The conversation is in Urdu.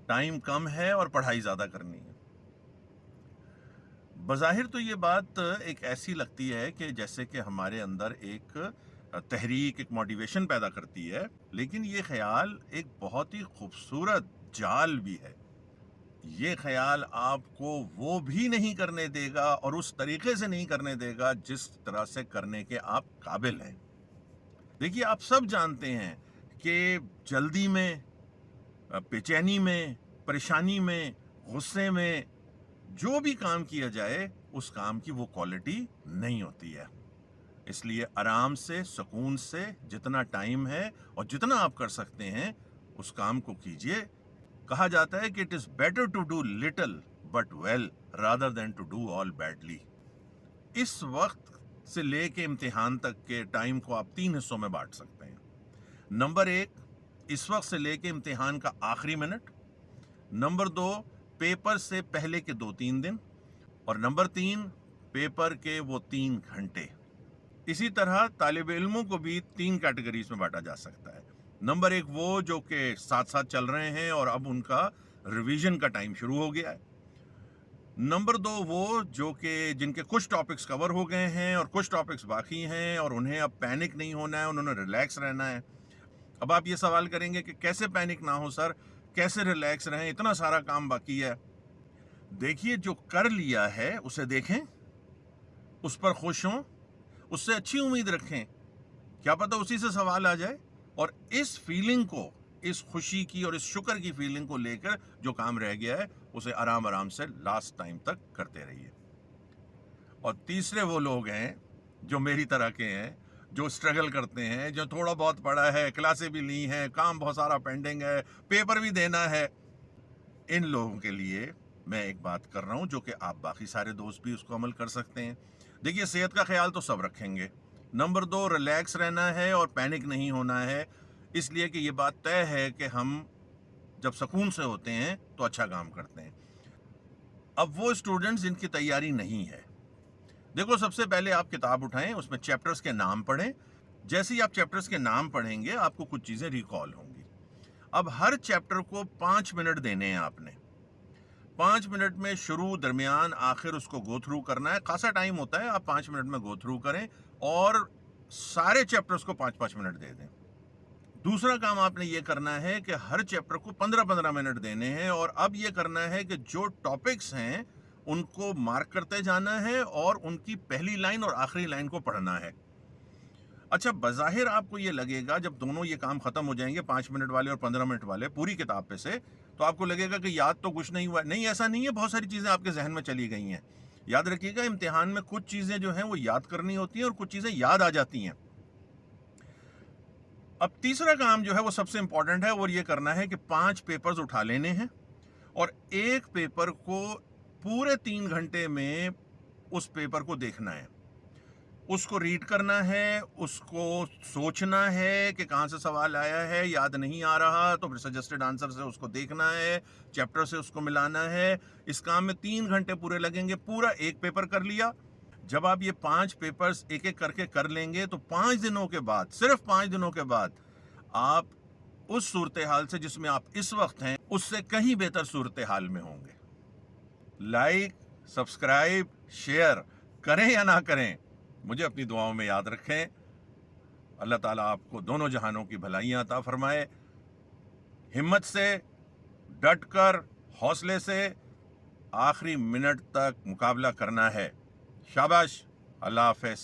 ٹائم کم ہے اور پڑھائی زیادہ کرنی ہے۔ بظاہر تو یہ بات ایک ایسی لگتی ہے کہ جیسے کہ ہمارے اندر ایک تحریک، ایک موٹیویشن پیدا کرتی ہے، لیکن یہ خیال ایک بہت ہی خوبصورت جال بھی ہے۔ یہ خیال آپ کو وہ بھی نہیں کرنے دے گا اور اس طریقے سے نہیں کرنے دے گا جس طرح سے کرنے کے آپ قابل ہیں۔ دیکھیے، آپ سب جانتے ہیں کہ جلدی میں، بے چینی میں، پریشانی میں، غصے میں جو بھی کام کیا جائے اس کام کی وہ کوالٹی نہیں ہوتی ہے۔ اس لیے آرام سے، سکون سے، جتنا ٹائم ہے اور جتنا آپ کر سکتے ہیں اس کام کو کیجئے۔ کہا جاتا ہے کہ it is better to do little but well rather than to do all badly. اس وقت سے لے کے امتحان تک کے ٹائم کو آپ 3 حصوں میں بانٹ سکتے ہیں۔ نمبر 1، اس وقت سے لے کے امتحان کا آخری منٹ۔ نمبر 2، پیپر سے پہلے کے 2-3 دن۔ اور نمبر 3، پیپر کے وہ 3 گھنٹے۔ اسی طرح طالب علموں کو بھی 3 کیٹیگریز میں بانٹا جا سکتا ہے۔ نمبر 1 وہ جو کہ ساتھ ساتھ چل رہے ہیں اور اب ان کا ریویژن کا ٹائم شروع ہو گیا ہے۔ نمبر 2 وہ جو کہ جن کے کچھ ٹاپکس کور ہو گئے ہیں اور کچھ ٹاپکس باقی ہیں اور انہیں اب پینک نہیں ہونا ہے، انہوں نے ریلیکس رہنا ہے۔ اب آپ یہ سوال کریں گے کہ کیسے پینک نہ ہو سر، کیسے ریلیکس رہیں، اتنا سارا کام باقی ہے۔ دیکھیے، جو کر لیا ہے اسے دیکھیں، اس پر خوش ہوں، اس سے اچھی امید رکھیں، کیا پتہ اسی سے سوال آ جائے، اور اس فیلنگ کو، اس خوشی کی اور اس شکر کی فیلنگ کو لے کر جو کام رہ گیا ہے اسے آرام آرام سے لاسٹ ٹائم تک کرتے رہیے۔ اور تیسرے وہ لوگ ہیں جو میری طرح کے ہیں، جو اسٹرگل کرتے ہیں، جو تھوڑا بہت پڑھا ہے، کلاسیں بھی لی ہیں، کام بہت سارا پینڈنگ ہے، پیپر بھی دینا ہے، ان لوگوں کے لیے میں ایک بات کر رہا ہوں جو کہ آپ باقی سارے دوست بھی اس کو عمل کر سکتے ہیں۔ دیکھیے، صحت کا خیال تو سب رکھیں گے۔ نمبر 2، ریلیکس رہنا ہے اور پینک نہیں ہونا ہے، اس لیے کہ یہ بات طے ہے کہ ہم جب سکون سے ہوتے ہیں تو اچھا کام کرتے ہیں۔ اب وہ اسٹوڈنٹس جن کی تیاری نہیں ہے، دیکھو، سب سے پہلے آپ کتاب اٹھائیں، اس میں چیپٹرز کے نام پڑھیں۔ جیسے ہی آپ چیپٹرز کے نام پڑھیں گے آپ کو کچھ چیزیں ریکال ہوں گی۔ اب ہر چیپٹر کو 5 منٹ دینے ہیں آپ نے۔ 5 منٹ میں شروع، درمیان، آخر اس کو گو تھرو کرنا ہے۔ خاصا ٹائم ہوتا ہے، آپ 5 منٹ میں گو تھرو کریں اور سارے چیپٹرز کو 5-5 منٹ دے دیں۔ دوسرا کام آپ نے یہ کرنا ہے کہ ہر چیپٹر کو 15-15 منٹ دینے ہیں، اور اب یہ کرنا ہے کہ جو ٹاپکس ہیں ان کو مارک کرتے جانا ہے اور ان کی پہلی لائن اور آخری لائن کو پڑھنا ہے۔ اچھا، بظاہر آپ کو یہ لگے گا جب دونوں یہ کام ختم ہو جائیں گے، 5 منٹ والے اور 15 منٹ والے، پوری کتاب پہ سے، تو آپ کو لگے گا کہ یاد تو کچھ نہیں ہوا۔ نہیں، ایسا نہیں ہے، بہت ساری چیزیں آپ کے ذہن میں چلی گئی ہیں۔ یاد رکھیے گا، امتحان میں کچھ چیزیں جو ہیں وہ یاد کرنی ہوتی ہیں اور کچھ چیزیں یاد آ جاتی ہیں۔ اب تیسرا کام جو ہے وہ سب سے امپورٹنٹ ہے، اور یہ کرنا ہے کہ 5 پیپرز اٹھا لینے ہیں اور ایک پیپر کو پورے 3 گھنٹے میں اس پیپر کو دیکھنا ہے، اس کو ریڈ کرنا ہے، اس کو سوچنا ہے کہ کہاں سے سوال آیا ہے، یاد نہیں آ رہا تو پھر سجسٹڈ آنسر سے اس کو دیکھنا ہے، چیپٹر سے اس کو ملانا ہے۔ اس کام میں 3 گھنٹے پورے لگیں گے۔ پورا ایک پیپر کر لیا۔ جب آپ یہ 5 پیپرز ایک ایک کر کے کر لیں گے تو 5 دنوں کے بعد، صرف 5 دنوں کے بعد، آپ اس صورتحال سے جس میں آپ اس وقت ہیں اس سے کہیں بہتر صورتحال میں ہوں گے۔ لائک، سبسکرائب، شیئر کریں یا نہ کریں، مجھے اپنی دعاؤں میں یاد رکھیں۔ اللہ تعالیٰ آپ کو دونوں جہانوں کی بھلائیاں عطا فرمائے۔ ہمت سے، ڈٹ کر، حوصلے سے آخری منٹ تک مقابلہ کرنا ہے۔ شاباش، اللہ حافظ۔